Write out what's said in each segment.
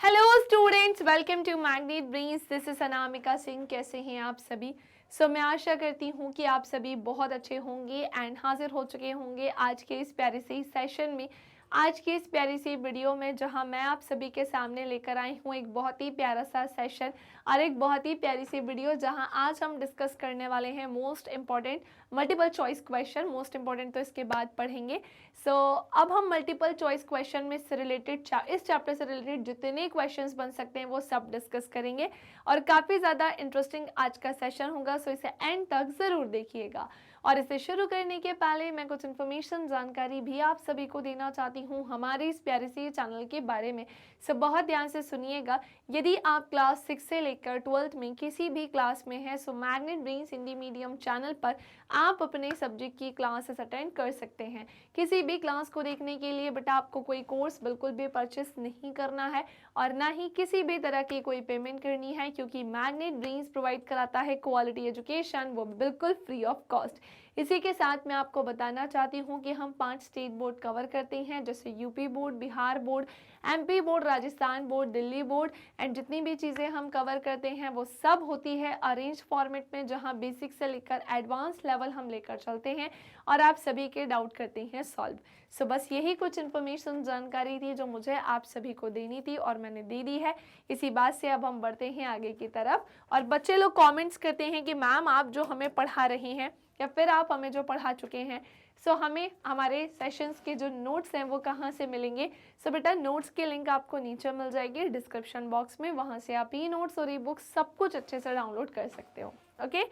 Hello students, welcome to Magnet Brains. This is Anamika Singh. कैसे हैं आप सभी? मैं आशा करती हूँ कि आप सभी बहुत अच्छे होंगे एंड हाजिर हो चुके होंगे आज के इस प्यारे से सेशन में, आज की इस प्यारी सी वीडियो में, जहां मैं आप सभी के सामने लेकर आई हूँ एक बहुत ही प्यारा सा सेशन और एक बहुत ही प्यारी सी वीडियो, जहां आज हम डिस्कस करने वाले हैं most important multiple choice question. Most important तो इसके बाद पढ़ेंगे। अब हम मल्टीपल चॉइस क्वेश्चन में से रिलेटेड इस चैप्टर से रिलेटेड जितने क्वेश्चंस बन सकते हैं वो सब डिस्कस करेंगे और काफ़ी ज़्यादा इंटरेस्टिंग आज का सेशन होगा। इसे एंड तक ज़रूर देखिएगा। और इसे शुरू करने के पहले मैं कुछ इन्फॉर्मेशन जानकारी भी आप सभी को देना चाहती हूँ हमारे इस प्यारे से चैनल के बारे में। बहुत ध्यान से सुनिएगा। यदि आप क्लास 6 से लेकर 12th में किसी भी क्लास में हैं, magnet brains Hindi medium channel पर आप अपने सब्जेक्ट की क्लासेस अटेंड कर सकते हैं। किसी भी क्लास को देखने के लिए बेटा आपको कोई कोर्स बिल्कुल भी परचेस नहीं करना है और ना ही किसी भी तरह की कोई पेमेंट करनी है, क्योंकि मैग्नेट ब्रेन्स प्रोवाइड कराता है क्वालिटी एजुकेशन, वो बिल्कुल फ्री ऑफ कॉस्ट। इसी के साथ मैं आपको बताना चाहती हूँ कि हम 5 स्टेट बोर्ड कवर करते हैं, जैसे UP board, Bihar board, MP board, Rajasthan board, Delhi board. And जितनी भी चीज़ें हम कवर करते हैं वो सब होती है अरेंज फॉर्मेट में, जहाँ बेसिक से लेकर एडवांस लेवल हम लेकर चलते हैं और आप सभी के डाउट करते हैं सॉल्व। बस यही कुछ इन्फॉर्मेशन जानकारी थी जो मुझे आप सभी को देनी थी और मैंने दे दी है। इसी बात से अब हम बढ़ते हैं आगे की तरफ। और बच्चे लोग कमेंट्स करते हैं कि मैम आप जो हमें पढ़ा रही हैं या फिर आप हमें जो पढ़ा चुके हैं, हमें हमारे सेशंस के जो नोट्स हैं वो कहाँ से मिलेंगे? बेटा नोट्स की लिंक आपको नीचे मिल जाएगी डिस्क्रिप्शन बॉक्स में, वहाँ से आप ई नोट्स और ई बुक्स सब कुछ अच्छे से डाउनलोड कर सकते हो। ओके,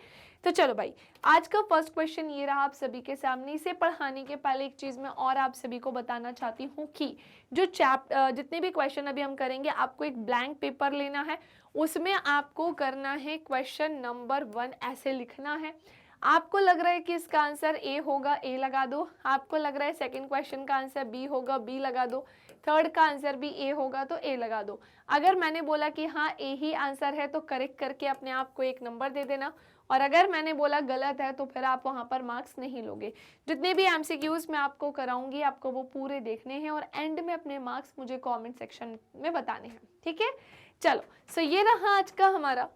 तो चलो भाई, आज का फर्स्ट क्वेश्चन ये रहा आप सभी के सामने। इसे पढ़ाने के पहले एक चीज़ मैं और आप सभी को बताना चाहती हूँ कि जो जितने भी क्वेश्चन अभी हम करेंगे, आपको एक ब्लैंक पेपर लेना है, उसमें आपको करना है क्वेश्चन नंबर 1 ऐसे लिखना है। आपको लग रहा है कि इसका आंसर ए होगा, ए लगा दो। आपको लग रहा है सेकंड क्वेश्चन का आंसर बी होगा, बी लगा दो। थर्ड का आंसर भी ए होगा तो ए लगा दो। अगर मैंने बोला कि हाँ ए ही आंसर है तो करेक्ट करके अपने आप को एक नंबर दे देना, और अगर मैंने बोला गलत है तो फिर आप वहाँ पर मार्क्स नहीं लोगे। जितने भी एमसीक्यूज मैं आपको कराऊंगी आपको वो पूरे देखने हैं और एंड में अपने मार्क्स मुझे कमेंट सेक्शन में बताने हैं, ठीक है? चलो, ये रहा आज का हमारा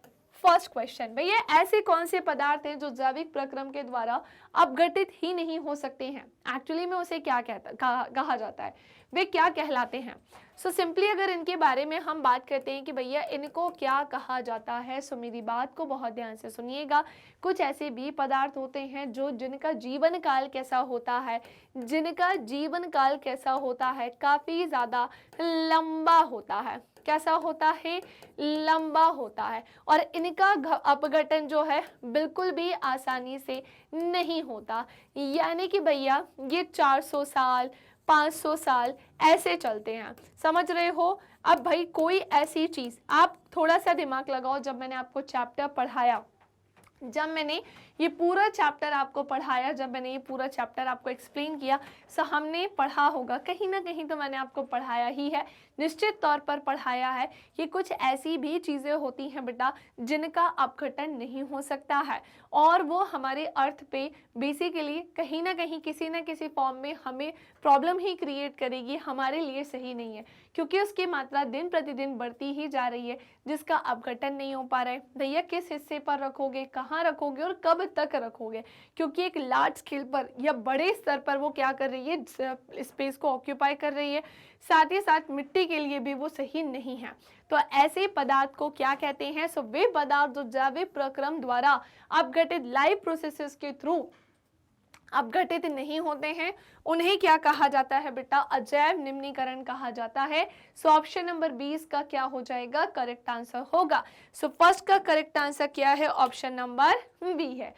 फर्स्ट क्वेश्चन। भैया ऐसे कौन से पदार्थ हैं जो जैविक प्रक्रम के द्वारा अपघटित ही नहीं हो सकते हैं? एक्चुअली में उसे क्या कहा जाता है, वे क्या कहलाते हैं? सिंपली अगर इनके बारे में हम बात करते हैं कि भैया इनको क्या कहा जाता है, मेरी बात को बहुत ध्यान से सुनिएगा। कुछ ऐसे भी पदार्थ होते हैं जिनका जीवन काल कैसा होता है, काफी ज्यादा लंबा होता है। कैसा होता है? लंबा होता है। और इनका अपघटन जो है बिल्कुल भी आसानी से नहीं होता, यानी कि भैया ये 400 साल 500 साल ऐसे चलते हैं, समझ रहे हो? अब भाई कोई ऐसी चीज, आप थोड़ा सा दिमाग लगाओ। जब मैंने आपको चैप्टर पढ़ाया, जब मैंने ये पूरा चैप्टर आपको पढ़ाया, जब मैंने ये पूरा चैप्टर आपको एक्सप्लेन किया, हमने पढ़ा होगा कहीं ना कहीं तो मैंने आपको पढ़ाया ही है, निश्चित तौर पर पढ़ाया है कि कुछ ऐसी भी चीज़ें होती हैं बेटा जिनका अपघटन नहीं हो सकता है, और वो हमारे अर्थ पे बेसिकली कहीं ना कहीं किसी ना किसी फॉर्म में हमें प्रॉब्लम ही क्रिएट करेगी, हमारे लिए सही नहीं है, क्योंकि उसकी मात्रा दिन प्रतिदिन बढ़ती ही जा रही है जिसका अपघटन नहीं हो पा रहा है। भैया किस हिस्से पर रखोगे, कहाँ रखोगे और कब तक रखोगे? क्योंकि एक लार्ज स्केल पर या बड़े स्तर पर वो क्या कर रही है, स्पेस को ऑक्यूपाई कर रही है, साथ ही साथ मिट्टी के लिए भी वो सही नहीं है। तो ऐसे पदार्थ को क्या कहते हैं? वे पदार्थ जो जैविक प्रक्रम द्वारा अपघटित लाइव प्रोसेसेस के थ्रू अपघटित नहीं होते हैं, उन्हें क्या कहा जाता है बेटा? अजैव निम्नीकरण कहा जाता है। ऑप्शन नंबर 20 का क्या हो जाएगा? करेक्ट आंसर होगा। फर्स्ट का करेक्ट आंसर क्या है? ऑप्शन नंबर बी है।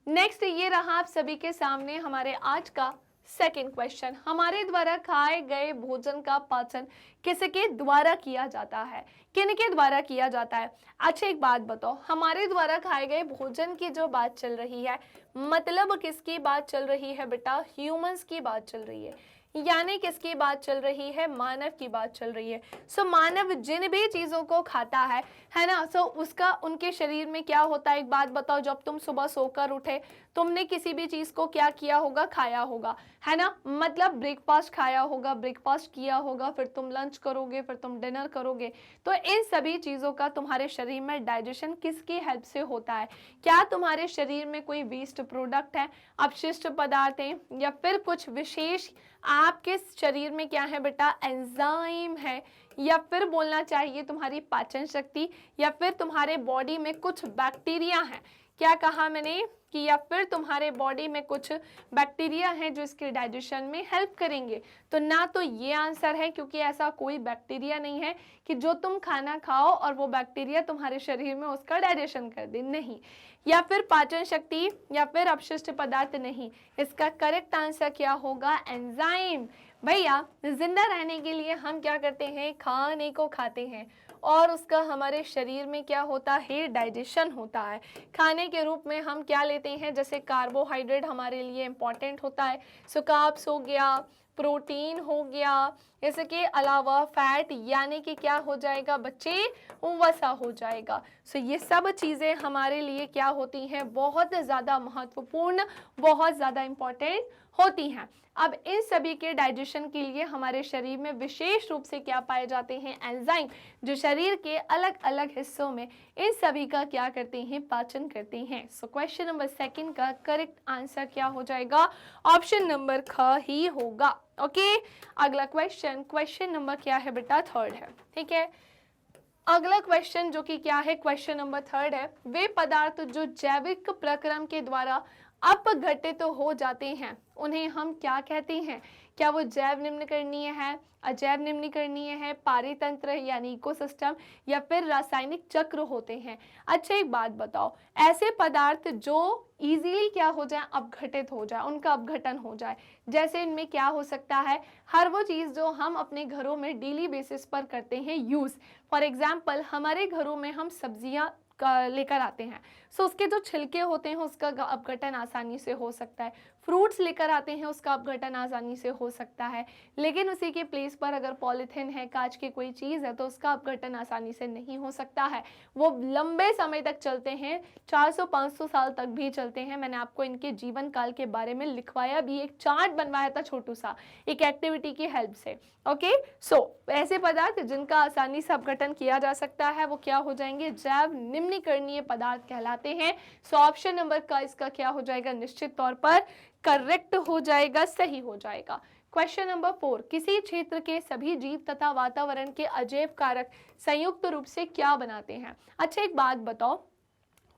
नेक्स्ट ये रहा आप सभी के सामने हमारे आज का सेकेंड क्वेश्चन। हमारे द्वारा खाए गए भोजन का पाचन किसके द्वारा किया जाता है? किनके द्वारा किया जाता है? अच्छा एक बात बताओ, हमारे द्वारा खाए गए भोजन की जो बात चल रही है, मतलब किसकी बात चल रही है बेटा? ह्यूमंस की बात चल रही है। यानी किसकी बात चल रही है? मानव की बात चल रही है। सो मानव जिन भी चीज़ों को खाता है ना, सो उसका उनके शरीर में क्या होता है? एक बात बताओ, जब तुम सुबह सोकर उठे, तुमने किसी भी चीज़ को क्या किया होगा? खाया होगा, है ना। मतलब ब्रेकफास्ट खाया होगा, ब्रेकफास्ट किया होगा, फिर तुम लंच करोगे, फिर तुम डिनर करोगे। तो इन सभी चीज़ों का तुम्हारे शरीर में डाइजेशन किसकी हेल्प से होता है? क्या तुम्हारे शरीर में कोई वेस्ट प्रोडक्ट है, अपशिष्ट पदार्थ हैं, या फिर कुछ विशेष आपके शरीर में क्या है बेटा? एंजाइम है, या फिर बोलना चाहिए तुम्हारी पाचन शक्ति, या फिर तुम्हारे बॉडी में कुछ बैक्टीरिया है। क्या कहा मैंने? कि या फिर तुम्हारे बॉडी में कुछ बैक्टीरिया हैं जो इसके डाइजेशन में हेल्प करेंगे। तो ना तो ये आंसर है, क्योंकि ऐसा कोई बैक्टीरिया नहीं है कि जो तुम खाना खाओ और वो बैक्टीरिया तुम्हारे शरीर में उसका डाइजेशन कर दे, नहीं। या फिर पाचन शक्ति, या फिर अपशिष्ट पदार्थ, नहीं। इसका करेक्ट आंसर क्या होगा? एंजाइम। भैया जिंदा रहने के लिए हम क्या करते हैं? खाने को खाते हैं, और उसका हमारे शरीर में क्या होता है? डाइजेशन होता है। खाने के रूप में हम क्या लेते हैं? जैसे कार्बोहाइड्रेट हमारे लिए इम्पॉर्टेंट होता है, सो कार्ब्स हो गया, प्रोटीन हो गया, इसके अलावा फैट, यानी कि क्या हो जाएगा बच्चे? वसा हो जाएगा। सो ये सब चीज़ें हमारे लिए क्या होती हैं? बहुत ज़्यादा महत्वपूर्ण, बहुत ज़्यादा इम्पॉर्टेंट होती हैं। अब इन सभी के डाइजेशन के लिए हमारे शरीर में विशेष रूप से क्या पाए जाते हैं? एंजाइम, जो शरीर के अलग अलग हिस्सों में इन सभी का क्या करते हैं? पाचन करते हैं। सो क्वेश्चन नंबर 2 का करेक्ट आंसर क्या हो जाएगा? ऑप्शन नंबर ख ही होगा। ओके, अगला क्वेश्चन नंबर क्या है बेटा? 3 है, ठीक है। अगला क्वेश्चन जो कि क्या है? क्वेश्चन नंबर 3 है, वे पदार्थ जो जैविक प्रक्रम के द्वारा अपघटित हो जाते हैं उन्हें हम क्या कहते हैं? क्या वो जैव निम्नकरणीय है, अजैव निम्नकरणीय है, पारितंत्र यानी इकोसिस्टम, या फिर रासायनिक चक्र होते हैं? अच्छा एक बात बताओ, ऐसे पदार्थ जो इजीली क्या हो जाए? अपघटित हो जाए, उनका अपघटन हो जाए। जैसे इनमें क्या हो सकता है? हर वो चीज़ जो हम अपने घरों में डेली बेसिस पर करते हैं यूज़। फॉर एग्जाम्पल, हमारे घरों में हम सब्जियां लेकर आते हैं, सो उसके जो छिलके होते हैं उसका अपघटन आसानी से हो सकता है। फ्रूट्स लेकर आते हैं, उसका अपघटन आसानी से हो सकता है। लेकिन उसी के प्लेस पर अगर पॉलीथिन है, कांच की कोई चीज़ है, तो उसका अपघटन आसानी से नहीं हो सकता है। वो लंबे समय तक चलते हैं, 400-500 साल तक भी चलते हैं। मैंने आपको इनके जीवन काल के बारे में लिखवाया भी, एक चार्ट बनवाया था छोटू सा, एक एक्टिविटी की हेल्प से। ओके, सो ऐसे पदार्थ जिनका आसानी से अपघटन किया जा सकता है वो क्या हो जाएंगे? जैव निम्नीकरणीय पदार्थ कहलाते हैं। सो ऑप्शन नंबर का इसका क्या हो जाएगा? निश्चित तौर पर करेक्ट हो जाएगा, सही हो जाएगा। क्वेश्चन नंबर 4, किसी क्षेत्र के सभी जीव तथा वातावरण के अजैव कारक संयुक्त रूप से क्या बनाते हैं? अच्छा एक बात बताओ,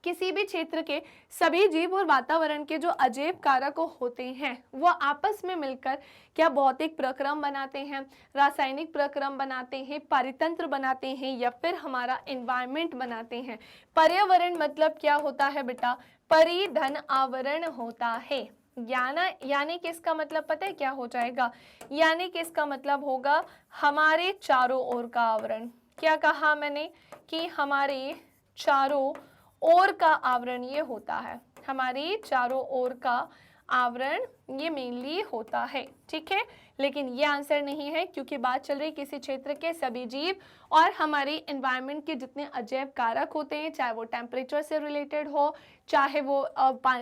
किसी भी क्षेत्र के सभी जीव और वातावरण के जो अजैव कारक होते हैं वो आपस में मिलकर क्या भौतिक प्रक्रम बनाते हैं, रासायनिक प्रक्रम बनाते हैं, पारितंत्र बनाते हैं, या फिर हमारा एनवायरनमेंट बनाते हैं? पर्यावरण मतलब क्या होता है बेटा? परिधन आवरण होता है। यानी कि इसका मतलब पता है क्या हो जाएगा? यानी कि इसका मतलब होगा हमारे चारों ओर का आवरण। क्या कहा मैंने? कि हमारे चारों ओर का आवरण ये होता है, हमारे चारों ओर का आवरण ये मेनली होता है, ठीक है। लेकिन ये आंसर नहीं है, क्योंकि बात चल रही किसी क्षेत्र के सभी जीव और हमारी एनवायरनमेंट के जितने अजैव कारक होते हैं, चाहे वो टेम्परेचर से रिलेटेड हो, चाहे वो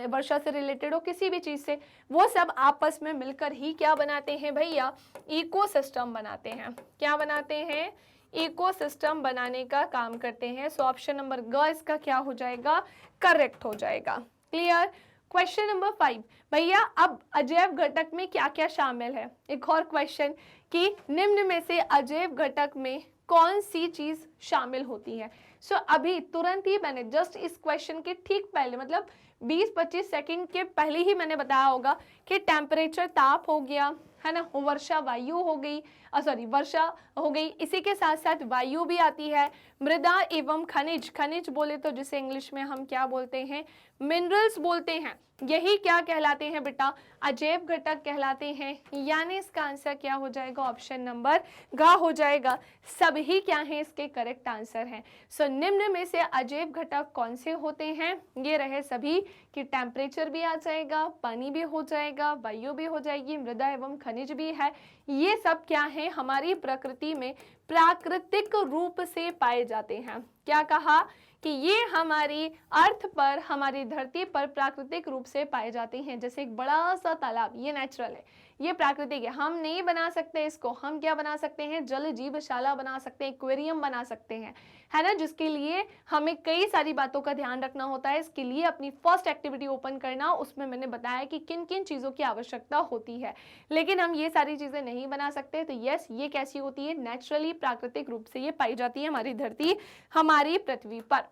वर्षा से रिलेटेड हो, किसी भी चीज़ से, वो सब आपस में मिलकर ही क्या बनाते हैं भैया? इकोसिस्टम बनाते हैं। क्या बनाते हैं? इकोसिस्टम बनाने का काम करते हैं। सो ऑप्शन नंबर ग इसका क्या हो जाएगा? करेक्ट हो जाएगा। क्लियर? क्वेश्चन नंबर 5, भैया अब अजैव घटक में क्या क्या शामिल है? एक और क्वेश्चन कि निम्न में से अजैव घटक में कौन सी चीज शामिल होती है? सो अभी तुरंत ही मैंने जस्ट इस क्वेश्चन के ठीक पहले, मतलब 20-25 सेकंड के पहले ही मैंने बताया होगा कि टेम्परेचर ताप हो गया, है ना, वर्षा वायु हो गई, सॉरी वर्षा हो गई, इसी के साथ साथ वायु भी आती है, मृदा एवं खनिज, खनिज बोले तो जिसे इंग्लिश में हम क्या बोलते हैं, मिनरल्स बोलते हैं, यही क्या कहलाते हैं बेटा, अजैव घटक कहलाते हैं। यानी इसका आंसर क्या हो जाएगा, ऑप्शन नंबर ग हो जाएगा। सभी क्या है इसके करेक्ट आंसर हैं। सो निम्न में से अजैव घटक कौन से होते हैं, ये रहे सभी कि टेम्परेचर भी आ जाएगा, पानी भी हो जाएगा, वायु भी हो जाएगी, मृदा एवं खनिज भी है। ये सब क्या है, हमारी प्रकृति में प्राकृतिक रूप से पाए जाते हैं। क्या कहा कि ये हमारी अर्थ पर, हमारी धरती पर प्राकृतिक रूप से पाए जाते हैं। जैसे एक बड़ा सा तालाब, ये नेचुरल है, ये प्राकृतिक है, हम नहीं बना सकते इसको। हम क्या बना सकते हैं, जल जीवशाला बना सकते हैं, एक्वेरियम बना सकते हैं, है ना, जिसके लिए हमें कई सारी बातों का ध्यान रखना होता है। इसके लिए अपनी फर्स्ट एक्टिविटी ओपन करना, उसमें मैंने बताया कि किन किन चीज़ों की आवश्यकता होती है, लेकिन हम ये सारी चीज़ें नहीं बना सकते। तो यस, ये कैसी होती है, नेचुरली प्राकृतिक रूप से ये पाई जाती है हमारी धरती, हमारी पृथ्वी पर।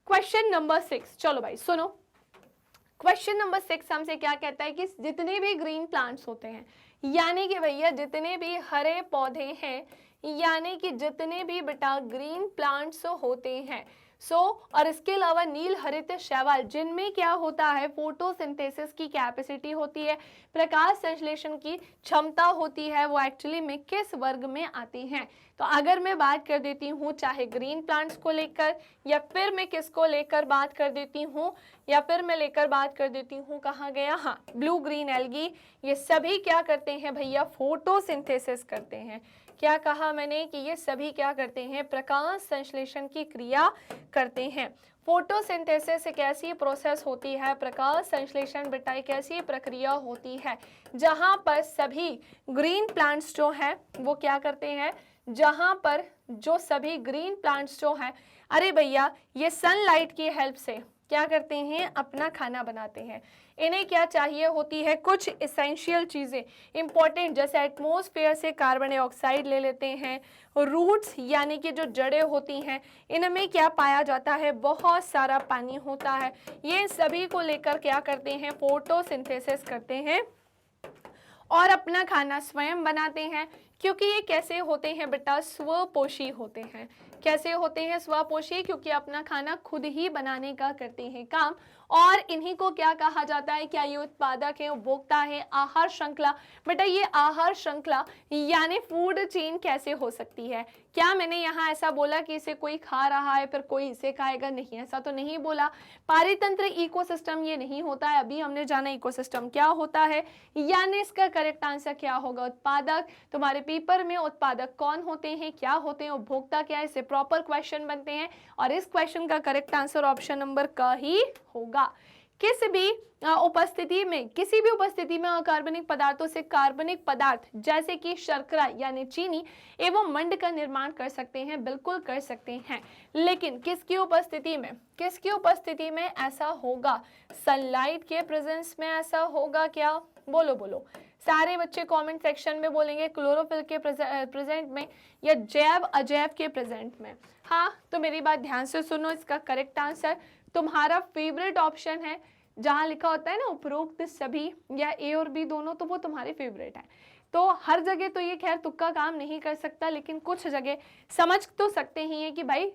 क्वेश्चन नंबर 6, चलो भाई सुनो। क्वेश्चन नंबर 6 हमसे क्या कहता है कि जितने भी ग्रीन प्लांट्स होते हैं, यानी कि भैया जितने भी हरे पौधे हैं, यानी कि जितने भी बेटा ग्रीन प्लांट्स होते हैं, और इसके अलावा नील हरित शैवाल, जिनमें क्या होता है, फोटोसिंथेसिस की कैपेसिटी होती है, प्रकाश संश्लेषण की क्षमता होती है, वो एक्चुअली में किस वर्ग में आती हैं। तो अगर मैं बात कर देती हूँ चाहे ग्रीन प्लांट्स को लेकर, या फिर मैं किसको लेकर बात कर देती हूँ, या फिर मैं लेकर बात कर देती हूँ, कहाँ गया, हाँ, ब्लू ग्रीन एल्गी, ये सभी क्या करते हैं भैया, फोटोसिंथेसिस करते हैं। क्या कहा मैंने कि ये सभी क्या करते हैं, प्रकाश संश्लेषण की क्रिया करते हैं। फोटोसिंथेसिस एक ऐसी प्रोसेस होती है, प्रकाश संश्लेषण बेटा एक ऐसी प्रक्रिया होती है जहां पर सभी ग्रीन प्लांट्स जो हैं वो क्या करते हैं, जहां पर जो सभी ग्रीन प्लांट्स जो हैं, अरे भैया ये सनलाइट की हेल्प से क्या करते हैं, अपना खाना बनाते हैं। इन्हें क्या चाहिए होती है, कुछ इसेंशियल चीज़ें इंपॉर्टेंट, जैसे एटमॉस्फेयर से कार्बन डाइऑक्साइड ले लेते हैं, रूट्स यानी कि जो जड़ें होती हैं, इनमें क्या पाया जाता है, बहुत सारा पानी होता है। ये सभी को लेकर क्या करते हैं, फोटोसिंथेसिस करते हैं और अपना खाना स्वयं बनाते हैं। क्योंकि ये कैसे होते हैं बेटा, स्वपोषी होते हैं। कैसे होते हैं, स्वपोषी, क्योंकि अपना खाना खुद ही बनाने का करते हैं काम। और इन्हीं को क्या कहा जाता है, क्या ये उत्पादक है, उपभोक्ता है, आहार श्रृंखला। बेटा ये आहार श्रृंखला यानी फूड चेन कैसे हो सकती है, क्या मैंने यहाँ ऐसा बोला कि इसे कोई खा रहा है फिर कोई इसे खाएगा, नहीं, ऐसा तो नहीं बोला। पारितंत्र इकोसिस्टम ये नहीं होता है, अभी हमने जाना इकोसिस्टम क्या होता है। यानी इसका करेक्ट आंसर क्या होगा, उत्पादक। तुम्हारे पेपर में उत्पादक कौन होते हैं, क्या होते हैं, उपभोक्ता क्या है, इससे प्रॉपर क्वेश्चन बनते हैं। और इस क्वेश्चन का करेक्ट आंसर ऑप्शन नंबर क ही होगा। किसी भी उपस्थिति में अकार्बनिक पदार्थों से कार्बनिक पदार्थ जैसे कि शर्करा यानी चीनी एवं मंड का निर्माण कर सकते हैं, बिल्कुल कर सकते हैं। लेकिन किसकी उपस्थिति में ऐसा होगा, सनलाइट के प्रेजेंस में ऐसा होगा क्या, बोलो बोलो। सारे बच्चे कमेंट सेक्शन में बोलेंगे क्लोरोफिल के प्रेजेंट में या जैव अजैव के प्रेजेंट में। हाँ, तो मेरी बात ध्यान से सुनो, इसका करेक्ट आंसर तुम्हारा फेवरेट ऑप्शन है, जहाँ लिखा होता है ना उपरोक्त सभी या ए और बी दोनों, तो वो तुम्हारे फेवरेट है। तो हर जगह तो ये खैर तुक्का काम नहीं कर सकता, लेकिन कुछ जगह समझ तो सकते ही हैं कि भाई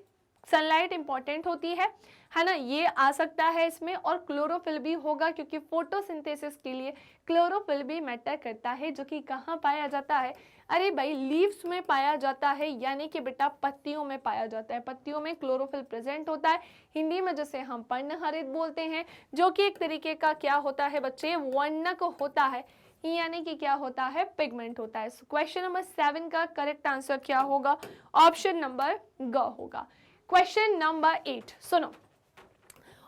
सनलाइट इंपॉर्टेंट होती है ना, ये आ सकता है इसमें। और क्लोरोफिल भी होगा क्योंकि फोटोसिंथेसिस के लिए क्लोरोफिल भी मैटर करता है, जो कि कहाँ पाया जाता है, अरे भाई लीव्स में पाया जाता है, यानी कि बेटा पत्तियों में पाया जाता है। पत्तियों में क्लोरोफिल प्रेजेंट होता है, हिंदी में जिसे हम पर्णहरित बोलते हैं, जो कि एक तरीके का क्या होता है बच्चे, वर्णक होता है, यानी कि क्या होता है, पिगमेंट होता है। क्वेश्चन नंबर 7 का करेक्ट आंसर क्या होगा, ऑप्शन नंबर ग होगा। क्वेश्चन नंबर 8 सुनो,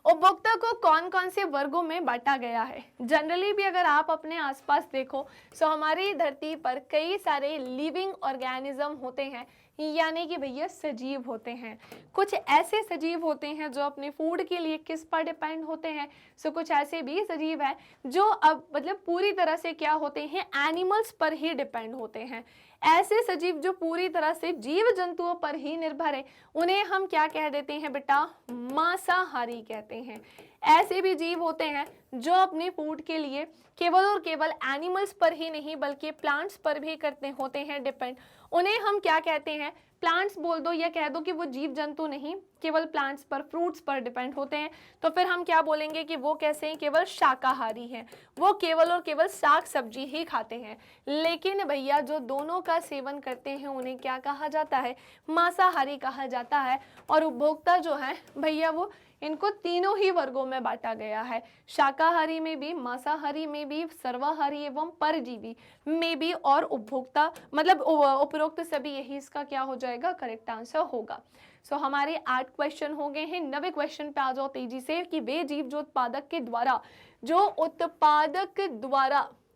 उपभोक्ता को कौन कौन से वर्गों में बांटा गया है। जनरली भी अगर आप अपने आसपास देखो तो हमारी धरती पर कई सारे लिविंग ऑर्गेनिज्म होते हैं, यानी कि भैया सजीव होते हैं। कुछ ऐसे सजीव होते हैं जो अपने फूड के लिए किस पर डिपेंड होते हैं, कुछ ऐसे भी सजीव हैं जो अब मतलब पूरी तरह से क्या होते हैं, एनिमल्स पर ही डिपेंड होते हैं। ऐसे सजीव जो पूरी तरह से जीव जंतुओं पर ही निर्भर है, उन्हें हम क्या कह देते हैं बेटा, मांसाहारी कहते हैं। ऐसे भी जीव होते हैं जो अपने फूड के लिए केवल और केवल एनिमल्स पर ही नहीं बल्कि प्लांट्स पर भी करते होते हैं डिपेंड। उन्हें हम क्या कहते हैं, प्लांट्स बोल दो या कह दो कि वो जीव जंतु नहीं, केवल प्लांट्स पर, फ्रूट्स पर डिपेंड होते हैं। तो फिर हम क्या बोलेंगे कि वो कैसे हैं, केवल शाकाहारी हैं, वो केवल और केवल साग सब्जी ही खाते हैं। लेकिन भैया जो दोनों का सेवन करते हैं उन्हें क्या कहा जाता है, मांसाहारी कहा जाता है। और उपभोक्ता जो है भैया वो इनको तीनों ही वर्गों में बांटा गया है, शाकाहारी में भी, मांसाहारी में भी, सर्वाहारी एवं परजीवी में भी, और उपभोक्ता मतलब उपरोक्त सभी, यही इसका क्या हो जाएगा, करेक्ट आंसर होगा। सो हमारे 8 क्वेश्चन हो गए हैं। 9वें क्वेश्चन पे आ जाओ तेजी से कि वे जीव जो उत्पादक द्वारा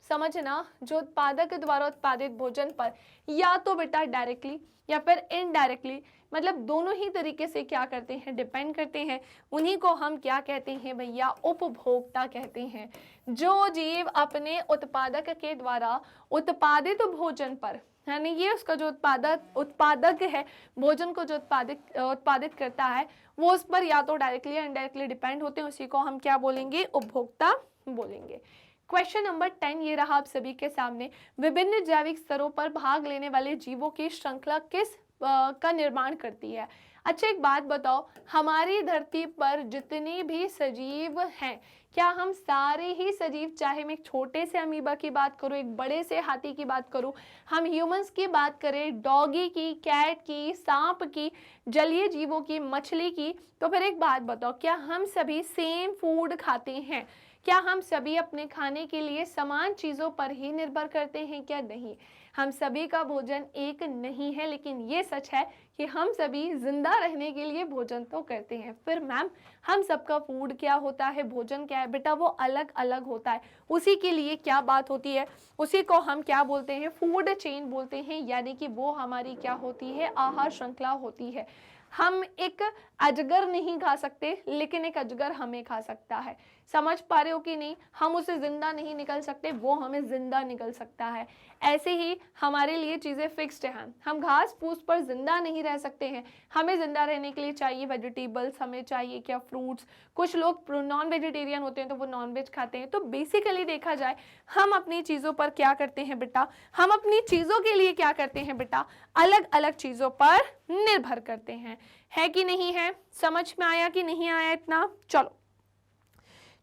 समझना, जो उत्पादक द्वारा उत्पादित भोजन पर या तो बेटा डायरेक्टली या फिर इनडायरेक्टली, मतलब दोनों ही तरीके से क्या करते हैं, डिपेंड करते हैं, उन्हीं को हम क्या कहते हैं भैया, उपभोक्ता कहते हैं। जो जीव अपने उत्पादक के द्वारा उत्पादित भोजन पर, यानी ये उसका जो उत्पादक है, भोजन को जो उत्पादित करता है, वो उस पर या तो डायरेक्टली या इनडायरेक्टली डिपेंड होते हैं, उसी को हम क्या बोलेंगे, उपभोक्ता बोलेंगे। क्वेश्चन नंबर 10 ये रहा आप सभी के सामने। विभिन्न जैविक स्तरों पर भाग लेने वाले जीवों की श्रृंखला किस का निर्माण करती है। अच्छा एक बात बताओ, हमारी धरती पर जितने भी सजीव हैं, क्या हम सारे ही सजीव, चाहे मैं एक छोटे से अमीबा की बात करूं, एक बड़े से हाथी की बात करूं, हम ह्यूमंस की बात करें, डॉगी की, कैट की, सांप की, जलीय जीवों की, मछली की, तो फिर एक बात बताओ, क्या हम सभी सेम फूड खाते हैं? क्या हम सभी अपने खाने के लिए समान चीज़ों पर ही निर्भर करते हैं? क्या नहीं, हम सभी का भोजन एक नहीं है, लेकिन ये सच है कि हम सभी जिंदा रहने के लिए भोजन तो करते हैं। फिर मैम हम सबका फूड क्या होता है, भोजन क्या है बेटा, वो अलग अलग होता है। उसी के लिए क्या बात होती है, उसी को हम क्या बोलते हैं, फूड चेन बोलते हैं, यानी कि वो हमारी क्या होती है, आहार श्रृंखला होती है। हम एक अजगर नहीं खा सकते, लेकिन एक अजगर हमें खा सकता है। समझ पा रहे हो कि नहीं, हम उसे जिंदा नहीं निकल सकते, वो हमें जिंदा निकल सकता है। ऐसे ही हमारे लिए चीज़ें फिक्स्ड हैं, हम घास फूस पर जिंदा नहीं रह सकते हैं, हमें जिंदा रहने के लिए चाहिए वेजिटेबल्स, हमें चाहिए क्या, फ्रूट्स। कुछ लोग नॉन वेजिटेरियन होते हैं तो वो नॉन वेज खाते हैं। तो बेसिकली देखा जाए, हम अपनी चीज़ों पर क्या करते हैं बेटा, हम अपनी चीज़ों के लिए क्या करते हैं बेटा, अलग अलग चीज़ों पर निर्भर करते हैं। है कि नहीं है, समझ में आया कि नहीं आया इतना? चलो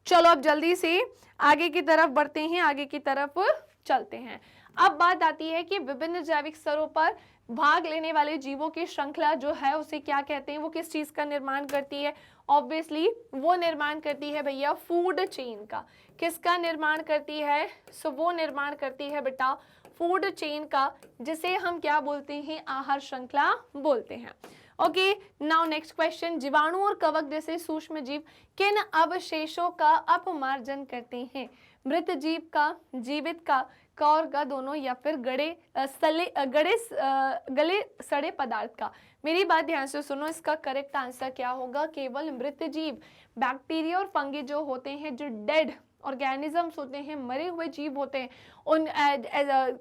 चलो अब जल्दी से आगे की तरफ बढ़ते हैं, आगे की तरफ चलते हैं। अब बात आती है कि विभिन्न जैविक स्तरों पर भाग लेने वाले जीवों की श्रृंखला जो है उसे क्या कहते हैं, वो किस चीज का निर्माण करती है? ऑब्वियसली वो निर्माण करती है भैया फूड चेन का। किसका निर्माण करती है? सो वो निर्माण करती है बेटा फूड चेन का, जिसे हम क्या बोलते हैं, आहार श्रृंखला बोलते हैं। ओके, नाउ नेक्स्ट क्वेश्चन, जीवाणु और कवक जैसे सूक्ष्म जीव किन अवशेषों का अपमार्जन करते हैं? मृत जीव का, जीवित का, कौर का दोनों, या फिर गले सड़े पदार्थ का? मेरी बात ध्यान से सुनो, इसका करेक्ट आंसर क्या होगा? केवल मृत जीव। बैक्टीरिया और फंगी जो होते हैं, जो डेड ऑर्गेनिजम्स होते हैं, मरे हुए जीव होते हैं, उन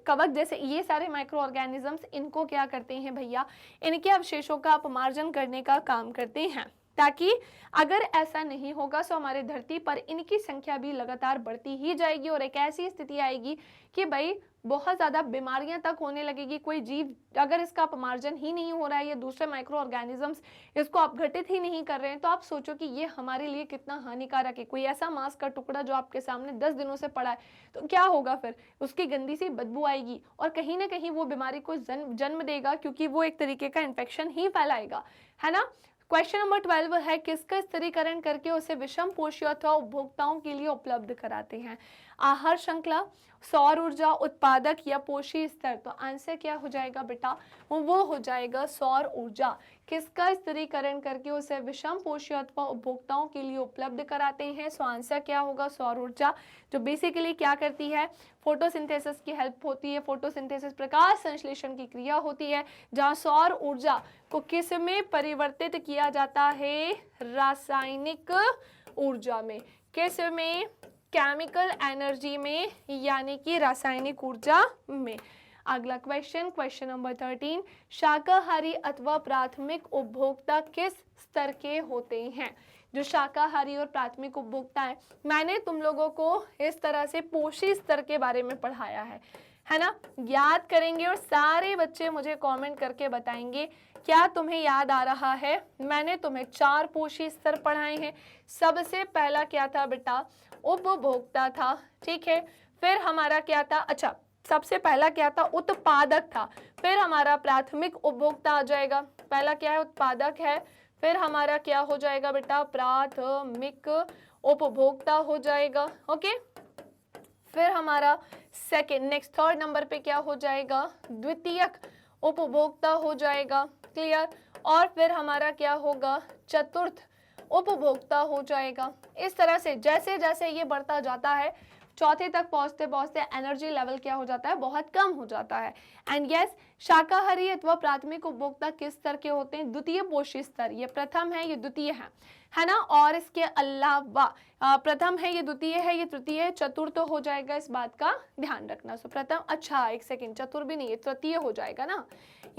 कवक जैसे ये सारे माइक्रो ऑर्गेनिजम्स, इनको क्या करते हैं भैया, इनके अवशेषों का अपमार्जन करने का काम करते हैं, ताकि अगर ऐसा नहीं होगा तो हमारे धरती पर इनकी संख्या भी लगातार बढ़ती ही जाएगी और एक ऐसी स्थिति आएगी कि भाई बहुत ज़्यादा बीमारियां तक होने लगेगी। कोई जीव अगर इसका अपमार्जन ही नहीं हो रहा है या दूसरे माइक्रो ऑर्गेनिजम्स इसको अपघटित ही नहीं कर रहे हैं, तो आप सोचो कि ये हमारे लिए कितना हानिकारक है। कोई ऐसा मांस का टुकड़ा जो आपके सामने 10 दिनों से पड़ा है, तो क्या होगा फिर? उसकी गंदी सी बदबू आएगी और कहीं ना कहीं वो बीमारी को जन्म देगा, क्योंकि वो एक तरीके का इन्फेक्शन ही फैलाएगा, है ना। क्वेश्चन नंबर 12 है, किसका स्तरीकरण करके उसे विषम पोषी अथवा उपभोक्ताओं के लिए उपलब्ध कराते हैं? आहार श्रृंखला, सौर ऊर्जा, उत्पादक या पोषी स्तर? तो आंसर क्या हो जाएगा बेटा? वो हो जाएगा सौर ऊर्जा। किसका स्तरीकरण करके उसे विषम पोषी अथवा उपभोक्ताओं के लिए उपलब्ध कराते हैं? सो आंसर क्या होगा? सौर ऊर्जा, जो बेसिकली क्या करती है, फोटोसिंथेसिस की हेल्प होती है। फोटोसिंथेसिस प्रकाश संश्लेषण की क्रिया होती है, जहाँ सौर ऊर्जा को किस में परिवर्तित किया जाता है? रासायनिक ऊर्जा में। किस में? केमिकल एनर्जी में, यानी कि रासायनिक ऊर्जा में। अगला क्वेश्चन, क्वेश्चन नंबर 13, शाकाहारी अथवा प्राथमिक उपभोक्ता किस स्तर के होते हैं? जो शाकाहारी और प्राथमिक उपभोक्ता है, मैंने तुम लोगों को इस तरह से पोषी स्तर के बारे में पढ़ाया है ना? याद करेंगे और सारे बच्चे मुझे कमेंट करके बताएंगे क्या तुम्हें याद आ रहा है। मैंने तुम्हें 4 पोषी स्तर पढ़ाए हैं। सबसे पहला क्या था बेटा? उपभोक्ता था, ठीक है। फिर हमारा क्या था? अच्छा, सबसे पहला क्या था? उत्पादक था। फिर हमारा प्राथमिक उपभोक्ता आ जाएगा। पहला क्या है? उत्पादक है। फिर हमारा क्या हो जाएगा बेटा? प्राथमिक उपभोक्ता हो जाएगा। ओके, फिर हमारा सेकेंड, नेक्स्ट थर्ड नंबर पे क्या हो जाएगा? द्वितीयक उपभोक्ता हो जाएगा। क्लियर? और फिर हमारा क्या होगा? चतुर्थ उपभोक्ता हो जाएगा। इस तरह से जैसे जैसे ये बढ़ता जाता है, चौथे तक पहुंचते पहुंचते एनर्जी लेवल क्या हो जाता है? बहुत कम हो जाता है। एंड यस, शाकाहारी अथवा प्राथमिक उपभोक्ता किस स्तर के होते हैं? द्वितीय पोषी स्तर। ये प्रथम है, ये द्वितीय है ना? और इसके अलावा प्रथम है, ये द्वितीय है, ये तृतीय है, चतुर्थ हो जाएगा। इस बात का ध्यान रखना। सो प्रथम, अच्छा एक सेकेंड, चतुर्थ भी नहीं, ये तृतीय हो जाएगा ना,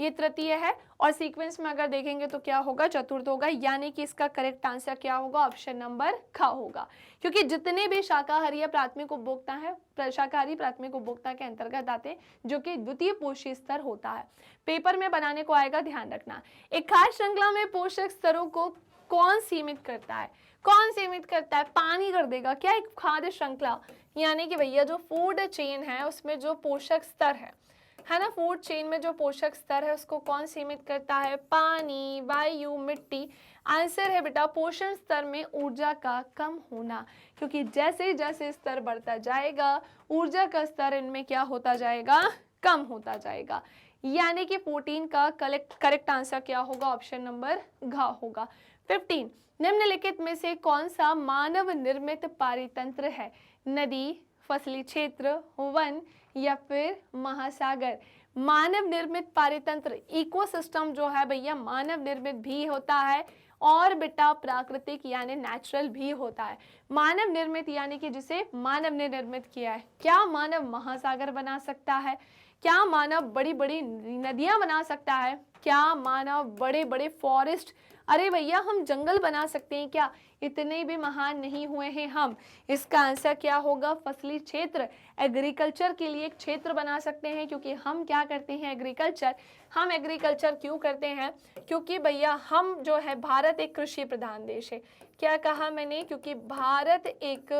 ये तृतीय है। और सीक्वेंस में अगर देखेंगे तो क्या होगा? चतुर्थ होगा। यानी कि इसका करेक्ट आंसर क्या होगा? ऑप्शन नंबर ख होगा। क्योंकि जितने भी शाकाहारी या प्राथमिक उपभोक्ता है, शाकाहारी प्राथमिक उपभोक्ता के अंतर्गत आते हैं, जो कि द्वितीय पोषी स्तर होता है। पेपर में बनाने को आएगा, ध्यान रखना। एक खाद्य श्रृंखला में पोषक स्तरों को कौन सीमित करता है? कौन सीमित करता है? पानी कर देगा क्या एक खाद्य श्रृंखला? यानी कि भैया जो फूड चेन है उसमें जो पोषक स्तर है ना, फूड चेन में जो पोषक स्तर है उसको कौन सीमित करता है? पानी, वायु, मिट्टी। आंसर है बेटा पोषण स्तर में ऊर्जा का कम होना। क्योंकि जैसे जैसे स्तर बढ़ता जाएगा, ऊर्जा का स्तर इनमें क्या होता जाएगा? कम होता जाएगा। यानी कि 14 का करेक्ट आंसर क्या होगा? ऑप्शन नंबर घ होगा। 15, निम्नलिखित में से कौन सा मानव निर्मित पारितंत्र है? नदी, फसली क्षेत्र, वन या फिर महासागर? मानव निर्मित पारितंत्र, इकोसिस्टम जो है भैया मानव निर्मित भी होता है और बेटा प्राकृतिक यानी नेचुरल भी होता है। मानव निर्मित यानी कि जिसे मानव ने निर्मित किया है। क्या मानव महासागर बना सकता है? क्या मानव बड़ी बड़ी नदियां बना सकता है? क्या मानव बड़े बड़े फॉरेस्ट, अरे भैया हम जंगल बना सकते हैं क्या? इतने भी महान नहीं हुए हैं हम। इसका आंसर क्या होगा? फसली क्षेत्र। एग्रीकल्चर के लिए एक क्षेत्र बना सकते हैं, क्योंकि हम क्या करते हैं? एग्रीकल्चर। हम एग्रीकल्चर क्यों करते हैं? क्योंकि भैया हम जो है, भारत एक कृषि प्रधान देश है। क्या कहा मैंने? क्योंकि भारत एक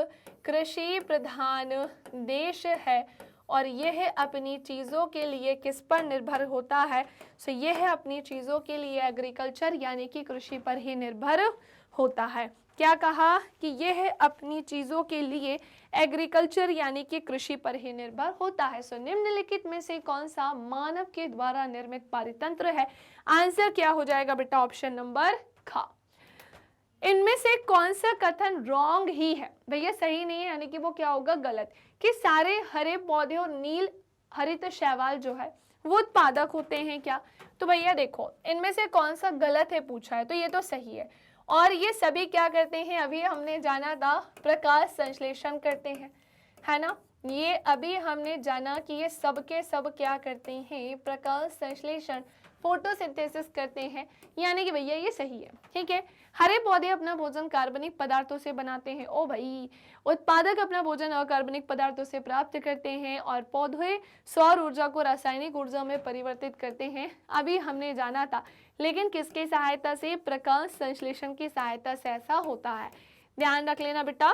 कृषि प्रधान देश है और यह अपनी चीज़ों के लिए किस पर निर्भर होता है? सो यह अपनी चीज़ों के लिए एग्रीकल्चर यानी कि कृषि पर ही निर्भर होता है। क्या कहा? कि यह अपनी चीज़ों के लिए एग्रीकल्चर यानी कि कृषि पर ही निर्भर होता है। सो निम्नलिखित में से कौन सा मानव के द्वारा निर्मित पारितंत्र है? आंसर क्या हो जाएगा बेटा? ऑप्शन नंबर ख। इनमें से कौन सा कथन रॉन्ग ही है? भैया सही नहीं है, यानी कि वो क्या होगा? गलत। कि सारे हरे पौधे और नील हरित शैवाल जो है वो उत्पादक होते हैं क्या? तो भैया देखो, इनमें से कौन सा गलत है पूछा है, तो ये तो सही है। और ये सभी क्या करते हैं? अभी हमने जाना था प्रकाश संश्लेषण करते हैं, है ना? ये अभी हमने जाना कि ये सब के सब क्या करते हैं? प्रकाश संश्लेषण, फोटोसिंथेसिस करते हैं। यानी कि भैया ये सही है, ठीक है। हरे पौधे अपना भोजन कार्बनिक पदार्थों से बनाते हैं। ओ भाई, उत्पादक अपना भोजन अकार्बनिक पदार्थों से प्राप्त करते हैं और पौधे सौर ऊर्जा को रासायनिक ऊर्जा में परिवर्तित करते हैं। अभी हमने जाना था, लेकिन किसकी सहायता से? प्रकाश संश्लेषण की सहायता से ऐसा होता है। ध्यान रख लेना बेटा,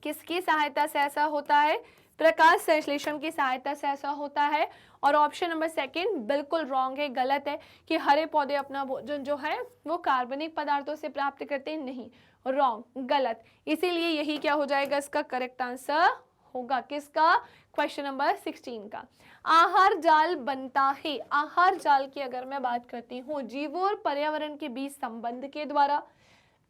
किसकी सहायता से ऐसा होता है? प्रकाश संश्लेषण की सहायता से ऐसा होता है। और ऑप्शन नंबर सेकंड बिल्कुल रॉन्ग है, गलत है कि हरे पौधे अपना भोजन जो है वो कार्बनिक पदार्थों से प्राप्त करते हैं। नहीं, रॉन्ग, गलत। इसीलिए यही क्या हो जाएगा? इसका करेक्ट आंसर होगा किसका? क्वेश्चन नंबर 16 का। आहार जाल बनता है। आहार जाल की अगर मैं बात करती हूँ, जीवों और पर्यावरण के बीच संबंध के द्वारा,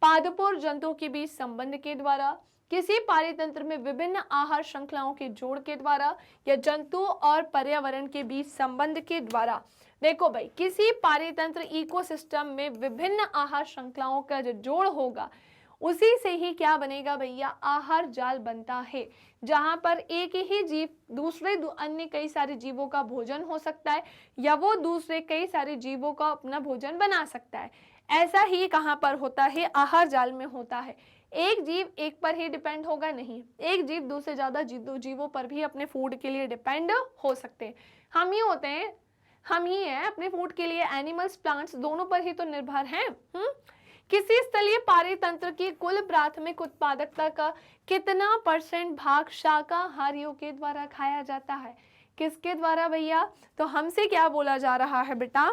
पादपों जंतुओं के बीच संबंध के द्वारा, किसी पारितंत्र में विभिन्न आहार श्रृंखलाओं के जोड़ के द्वारा, या जंतु और पर्यावरण के बीच संबंध के द्वारा। देखो भाई, किसी पारितंत्र इकोसिस्टम में विभिन्न आहार श्रृंखलाओं का जो जोड़ होगा उसी से ही क्या बनेगा भैया, आहार जाल बनता है, जहां पर एक ही जीव दूसरे अन्य कई सारे जीवों का भोजन हो सकता है या वो दूसरे कई सारे जीवों का अपना भोजन बना सकता है। ऐसा ही कहां पर होता है, आहार जाल में होता है। एक जीव एक पर ही डिपेंड होगा नहीं, एक जीव दो से ज्यादा जीवों पर भी अपने फूड के लिए डिपेंड हो सकते हैं। हम ही होते हैं, हम ही हैं अपने फूड के लिए, एनिमल्स प्लांट्स दोनों पर ही तो निर्भर हैं। किसी स्थलीय पारितंत्र की कुल प्राथमिक उत्पादकता का कितना % भाग शाकाहारियों के द्वारा खाया जाता है? किसके द्वारा भैया? तो हमसे क्या बोला जा रहा है बेटा,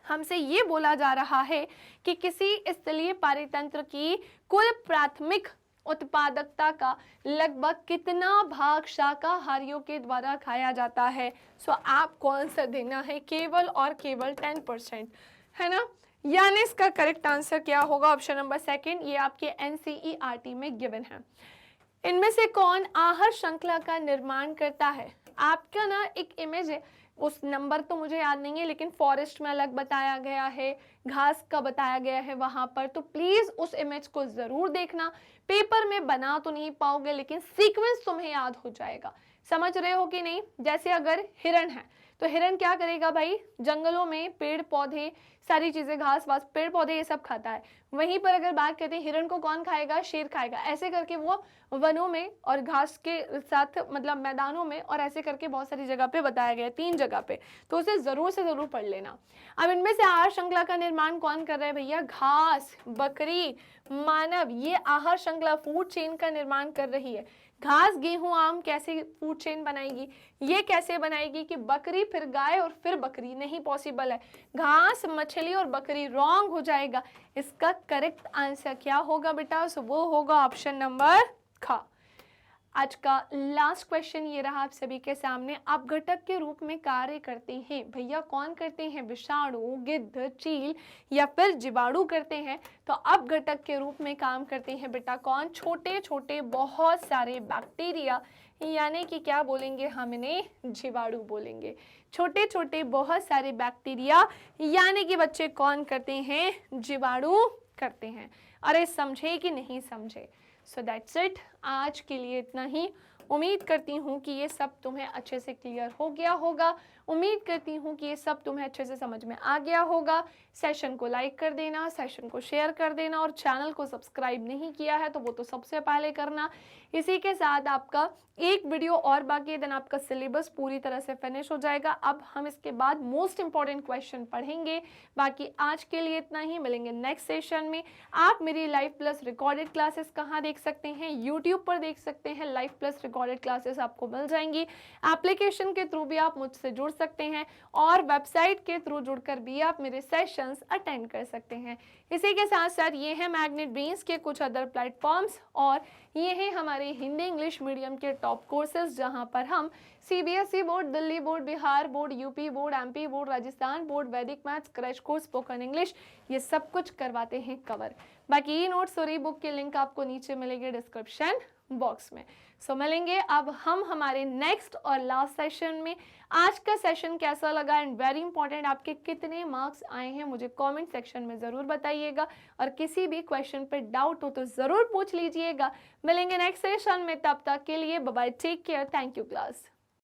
हमसे ये बोला जा रहा है कि किसी स्थलीय पारितंत्र की कुल प्राथमिक उत्पादकता का लगभग कितना भाग शाकाहारियों के द्वारा खाया जाता है। सो आपको आंसर देना है केवल और केवल 10%, है ना। यानी इसका करेक्ट आंसर क्या होगा, ऑप्शन नंबर सेकंड, ये आपके NCERT में गिवन है। इनमें से कौन आहार श्रृंखला का निर्माण करता है? आपका ना एक इमेज है, उस नंबर तो मुझे याद नहीं है, लेकिन फॉरेस्ट में अलग बताया गया है, घास का बताया गया है वहां पर, तो प्लीज उस इमेज को जरूर देखना। पेपर में बना तो नहीं पाओगे लेकिन सीक्वेंस तुम्हें याद हो जाएगा। समझ रहे हो कि नहीं? जैसे अगर हिरण है तो हिरण क्या करेगा भाई, जंगलों में पेड़ पौधे सारी चीजें, घास वास पेड़ पौधे ये सब खाता है। वहीं पर अगर बात करते हैं हिरण को कौन खाएगा, शेर खाएगा। ऐसे करके वो वनों में और घास के साथ मतलब मैदानों में और ऐसे करके बहुत सारी जगह पे बताया गया है, 3 जगह पे, तो उसे जरूर से जरूर पढ़ लेना। अब इनमें से आहार श्रृंखला का निर्माण कौन कर रहा है भैया, घास, बकरी, मानव, ये आहार श्रृंखला फूड चेन का निर्माण कर रही है। घास, गेहूं, आम कैसे फूड चेन बनाएगी, ये कैसे बनाएगी कि बकरी फिर गाय और फिर बकरी, नहीं पॉसिबल है। घास, मछली और बकरी रॉन्ग हो जाएगा। इसका करेक्ट आंसर क्या होगा बेटा, सो वो होगा ऑप्शन नंबर ख। आज का लास्ट क्वेश्चन ये रहा आप सभी के सामने। अपघटक के रूप में कार्य करते हैं भैया, कौन करते हैं, विषाणु, गिद्ध, चील या फिर जीवाणु करते हैं? तो अपघटक के रूप में काम करते हैं बेटा कौन, छोटे छोटे बहुत सारे बैक्टीरिया, यानी कि क्या बोलेंगे हम इन्हें, जीवाणु बोलेंगे। छोटे छोटे बहुत सारे बैक्टीरिया यानी कि बच्चे कौन करते हैं, जीवाणु करते हैं। अरे समझे कि नहीं समझे? सो दैट्स इट, आज के लिए इतना ही। उम्मीद करती हूँ कि ये सब तुम्हें अच्छे से क्लियर हो गया होगा, उम्मीद करती हूँ कि ये सब तुम्हें अच्छे से समझ में आ गया होगा। सेशन को लाइक कर देना, सेशन को शेयर कर देना, और चैनल को सब्सक्राइब नहीं किया है तो वो तो सबसे पहले करना। इसी के साथ आपका एक वीडियो और बाकी है, देन आपका सिलेबस पूरी तरह से फिनिश हो जाएगा। अब हम इसके बाद मोस्ट इंपॉर्टेंट क्वेश्चन पढ़ेंगे। बाकी आज के लिए इतना ही, मिलेंगे नेक्स्ट सेशन में। आप मेरी लाइव प्लस रिकॉर्डेड क्लासेस कहाँ देख सकते हैं, यूट्यूब पर देख सकते हैं। लाइव प्लस रिकॉर्डेड क्लासेस आपको मिल जाएंगी। एप्लीकेशन के थ्रू भी आप मुझसे जुड़ सकते हैं और वेबसाइट के थ्रू जुड़कर भी आप मेरे सेशंस अटेंड कर सकते हैं। इसी के साथ साथ ये है मैग्नेट ब्रेन्स के कुछ अदर प्लेटफॉर्म्स, और ये है हमारे हिंदी इंग्लिश मीडियम के टॉप कोर्सेज, जहां पर हम CBSE board, Delhi board, Bihar board, UP board, MP board, Rajasthan board, Vedic maths, crash course, spoken English, ये सब कुछ करवाते हैं कवर। बाकी ई नोट्स और ई बुक के लिंक आपको नीचे मिलेंगे डिस्क्रिप्शन बॉक्स में। सो मिलेंगे अब हम हमारे नेक्स्ट और लास्ट सेशन में। आज का सेशन कैसा लगा एंड वेरी इंपॉर्टेंट, आपके कितने मार्क्स आए हैं मुझे कमेंट सेक्शन में ज़रूर बताइएगा, और किसी भी क्वेश्चन पे डाउट हो तो ज़रूर पूछ लीजिएगा। मिलेंगे नेक्स्ट सेशन में, तब तक के लिए bye bye, take care, thank you class.